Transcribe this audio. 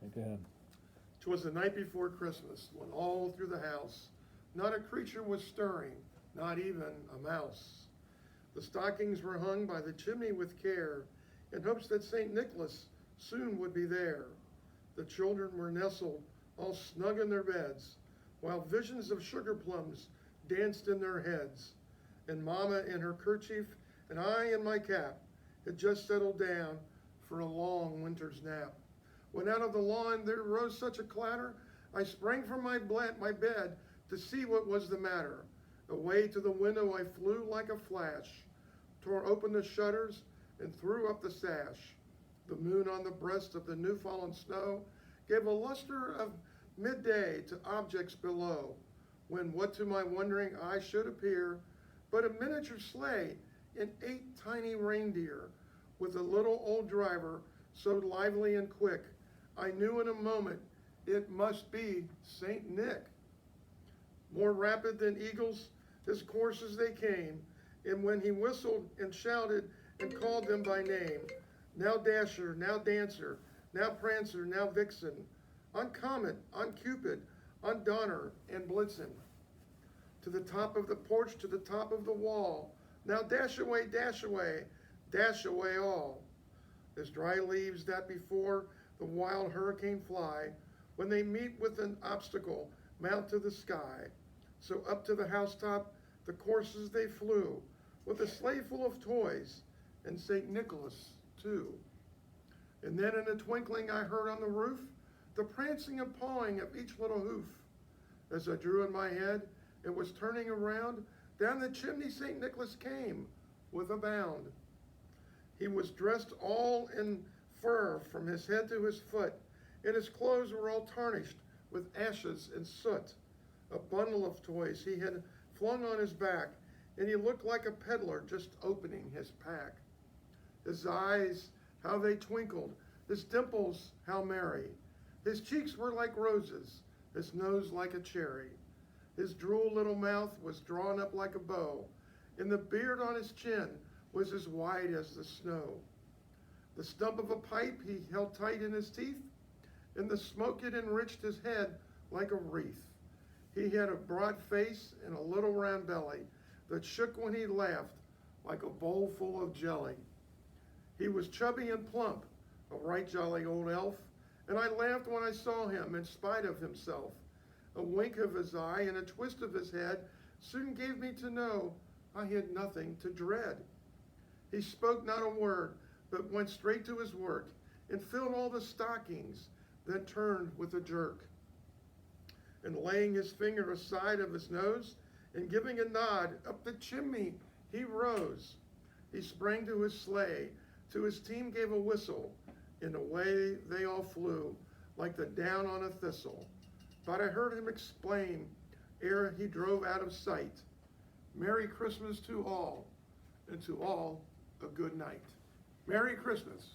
Okay, go ahead. 'Twas the night before Christmas, when all through the house not a creature was stirring, not even a mouse. The stockings were hung by the chimney with care, in hopes that St. Nicholas soon would be there. The children were nestled all snug in their beds, while visions of sugar plums danced in their heads. And Mamma in her kerchief, and I in my cap, had just settled down for a long winter's nap. When out of the lawn there rose such a clatter, I sprang from my bed to see what was the matter. Away to the window I flew like a flash, tore open the shutters and threw up the sash. The moon on the breast of the new fallen snow gave a luster of midday to objects below, when what to my wondering eye should appear but a miniature sleigh and 8 tiny reindeer, with a little old driver so lively and quick, I knew in a moment it must be Saint Nick. More rapid than eagles, his coursers they came, and when he whistled and shouted and called them by name, now Dasher, now Dancer, now Prancer, now Vixen, on Comet, on Cupid, on Donner and Blitzen. To the top of the porch, to the top of the wall, now dash away, dash away, dash away all. As dry leaves that before the wild hurricane fly, when they meet with an obstacle, mount to the sky. So up to the housetop the coursers they flew, with a sleigh full of toys, and St. Nicholas too. And then in a twinkling I heard on the roof the prancing and pawing of each little hoof. As I drew in my head and was turning around, down the chimney St. Nicholas came with a bound. He was dressed all in fur from his head to his foot, and his clothes were all tarnished with ashes and soot. A bundle of toys he had flung on his back, and he looked like a peddler just opening his pack. His eyes, how they twinkled, his dimples, how merry. His cheeks were like roses, his nose like a cherry. His droll little mouth was drawn up like a bow, and the beard on his chin was as white as the snow. The stump of a pipe he held tight in his teeth, and the smoke it enriched his head like a wreath. He had a broad face and a little round belly that shook when he laughed like a bowl full of jelly. He was chubby and plump, a right jolly old elf, and I laughed when I saw him in spite of himself. A wink of his eye and a twist of his head soon gave me to know I had nothing to dread. He spoke not a word, but went straight to his work and filled all the stockings, then turned with a jerk. And laying his finger aside of his nose and giving a nod up the chimney, he rose. He sprang to his sleigh, to his team gave a whistle, and away they all flew like the down on a thistle. But I heard him exclaim, ere he drove out of sight, Merry Christmas to all, and to all a good night. Merry Christmas.